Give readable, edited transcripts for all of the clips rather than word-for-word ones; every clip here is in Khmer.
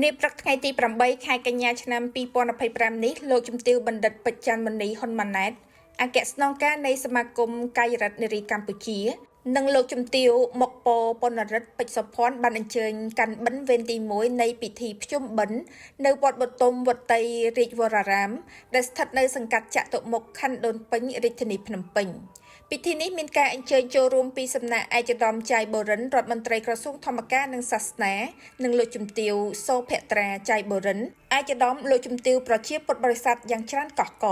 នាព្រឹកថ្ងៃទី8ខែកញ្ញាឆ្នាំ2025នេះលោកជំទាវបណ្ឌិតបច្ចាន់មនីហ៊ុនម៉ាណែតអគ្គស្នងការនៃសមាគមកាយរដ្ឋនារីកម្ពុជានិងលោកជំទាវមកពពនរិទ្ធពេជ្រសុភ័ណ្ឌបានអញ្ជើញកាន់បិណ្ឌវេនទី1នៃពិធីភ្ជុំបិណ្ឌនៅវត្តបទុមវតីរាជវរារាមដែលស្ថិតនៅសង្កាត់ចតុមុខខណ្ឌដូនពេញរាជធានីភ្នំពេញពិធីនេះមានការអញ្ជើញចូលរួមពីសំណាក់ឯកឧត្តមចៃបូរិនរដ្ឋមន្ត្រីក្រសួងធម្មការនិងសាសនានិងលោកជំទាវសូភត្រាចៃបូរិនឯកឧត្តមលោកជំទាវប្រជាពុទ្ធបរិស័ទយ៉ាងច្រើនកកក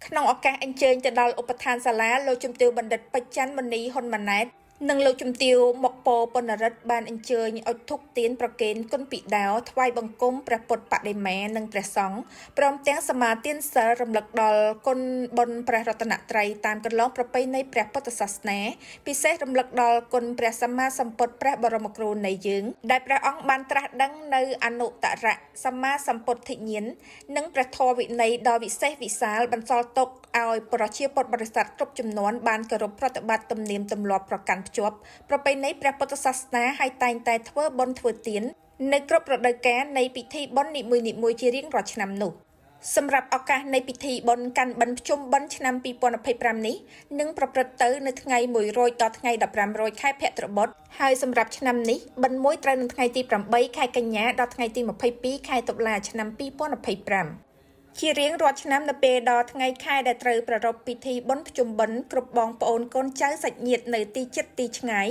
ក្នុងឱកាសអញ្ជើញទៅដល់ឧបដ្ឋានសាលាលោកជំទាវបណ្ឌិតបច្ចាន់មនីហ៊ុនម៉ាណែតនិងលោកជំទាវមកពពនរិទ្ធបានអញ្ជើញឲ្យធុកទានប្រគេនគុណពិដោថ្វាយបង្គំព្រះពុទ្ធបដិមានិងព្រះសង្ឃព្រមទាំងសមាទានសិលរំលឹកដល់គុណបុណ្យព្រះរតនត្រ័យតាមកន្លងប្រពៃណីព្រះពុទ្ធសាសនាពិសេសរំលឹកដល់គុណព្រះសម្មាសម្ពុទ្ធព្រះបរមគ្រូនៃយើងដែលព្រះអង្គបានត្រាស់ដឹងនៅអនុត្តរៈសម្មាសម្ពុទ្ធញ្ញាណនិងព្រះធម៌វិន័យដ៏វិសេសវិសាលបន្សល់ទុកឲ្យប្រជាពុទ្ធបរិស័ទគ្រប់ជំនាន់បានគោរពប្រតិបត្តិទំនៀមទម្លាប់ប្រកាន់ភ្ជាប់ប្រពៃណីព្រះពុទ្ធសាសនាហើយតែងតែធ្វើបុណ្យធ្វើទាននៅគ្រប់រដូវកាលនៃពិធីបុណ្យនីមួយៗជារៀងរាល់ឆ្នាំនោះសម្រាប់ឱកាសនៃពិធីបុណ្យកាន់បិណ្ឌភ្ជុំបិណ្ឌឆ្នាំ2025នេះនឹងប្រព្រឹត្តទៅនៅថ្ងៃ1រោចដល់ថ្ងៃ15រោចខែភទ្របទហើយសម្រាប់ឆ្នាំនេះបិណ្ឌមួយត្រូវនៅថ្ងៃទី8ខែកញ្ញាដល់ថ្ងៃទី22ខែតុលាឆ្នាំ2025ជារៀងរាល់ឆ្នាំនៅពេលដល់ថ្ងៃខែដែលត្រូវប្រារព្ធពិធីបុណ្យភ្ជុំបិណ្ឌគ្រប់បងប្អូនកូនចៅសាច់ញាតិនៅទីជិតទីឆ្ងាយ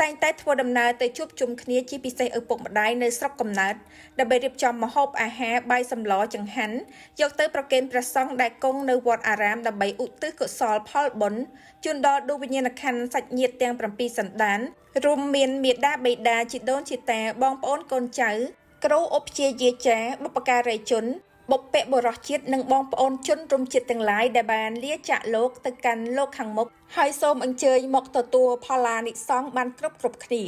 តែងតែធ្វើដំណើរទៅជួបជុំគ្នាជាពិសេសឪពុកម្ដាយនៅស្រុកកំណើតដើម្បីរៀបចំម្ហូបអាហារបាយសម្លចង្ហាន់យកទៅប្រគេនព្រះសង្ឃដែលគង់នៅវត្តអារាមដើម្បីឧទ្ទិសកុសលផលបុណ្យជូនដល់ដួងវិញ្ញាណក្ខន្ធសាច់ញាតិទាំង7សន្តានរួមមានមាតាបិតាជីដូនជីតាបងប្អូនកូនចៅគ្រូឧបជាយាចាបុព្វការីជនបុព្វបុរសជាតិនិងបងប្អូនជនរួមជាតិទាំងឡាយដែលបានលាចាកលោកទៅកាន់លោកខាងមុខហើយសូមអញ្ជើញមកទទួលផល្លានិសង្ឃបានគ្រប់គ្នា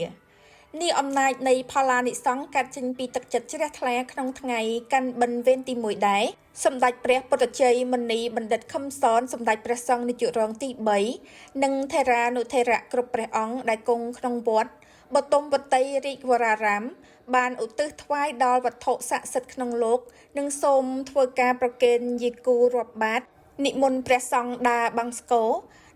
នេះអំណាចនៃផល្លានិសង្ឃកើតចេញពីទឹកចិត្តជ្រះថ្លាក្នុងថ្ងៃកាន់បិណ្ឌវេនទី1ដែរសម្ដេចព្រះពុទ្ធជ័យមុនីបណ្ឌិតខឹមសនសម្ដេចព្រះសង្ឃនាយករងទី3និងថេរានុថេរៈគ្រប់ព្រះអង្គដែលគង់ក្នុងវត្តបទុមវតីរាជវរារាមបានឧទ្ទិសថ្វាយដល់វត្ថុស័ក្តិសិទ្ធិក្នុងលោកនិងសូមធ្វើការប្រគេនយីគូរាប់បាតនិមន្តព្រះសង្ឃដាបាំងស្គរ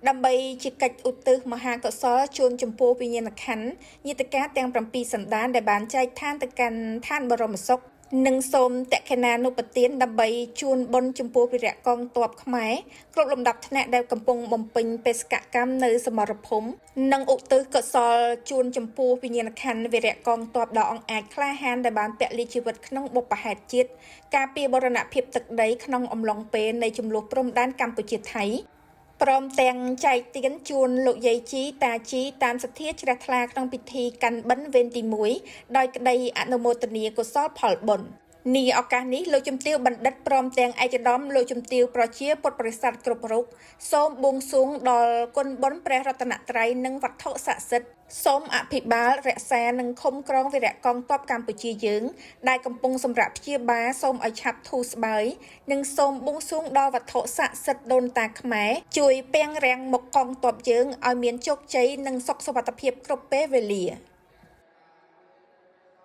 ដើម្បីជាកិច្ចឧទ្ទិសមហាកុសលជូនចំពោះវិញ្ញាណក្ខន្ធញាតិកាទាំង7សន្តានដែលបានចែកឋានទៅកាន់ឋានបរមសុខនិងសូមតក្កិណានុបទានដើម្បីជូនបុណ្យចំពោះវីរៈកងទ័ពខ្មែរគ្រប់លំដាប់ថ្នាក់ដែលកំពុងបំពេញបេសកកម្មនៅសមរភូមិនិងឧទ្ទិសកុសលជូនចំពោះវិញ្ញាណក្ខន្ធវីរៈកងទ័ពដ៏អង្អាចក្លាហានដែលបានពលីជីវិតក្នុងបុព្វហេតុជាតិការពារបរណភាពទឹកដីក្នុងអំឡុងពេលនៃជម្លោះព្រំដែនកម្ពុជាថៃព្រមទាំងចែកទានជូនលោកយាយជីតាជីតាមសទ្ធាជ្រះថ្លាក្នុងពិធីកាន់បិណ្ឌវេនទី1ដោយក្តីអនុមោទនាកុសលផលបុណ្យនេះឱកាសនេះលោកជំទាវបណ្ឌិតព្រមទាំងឯកឧត្តមលោកជំទាវប្រជាពុទ្ធបរិស័ទគ្រប់រូបសូមបួងសួងដល់គុណបុណ្យព្រះរតនត្រ័យនិងវត្ថុស័ក្តិសិទ្ធិសូមអភិបាលរក្សានិងឃុំក្រងវីរៈកងទ័ពកម្ពុជាយើងដែលកំពុងសម្រាប់ព្យាបាលសូមឲ្យឆាប់ធូរស្បើយនិងសូមបួងសួងដល់វត្ថុស័ក្តិសិទ្ធិដូនតាខ្មែរជួយពាំងរាំងមុខកងទ័ពយើងឲ្យមានជោគជ័យនិងសុខសុវត្ថិភាពគ្រប់ពេលវេលា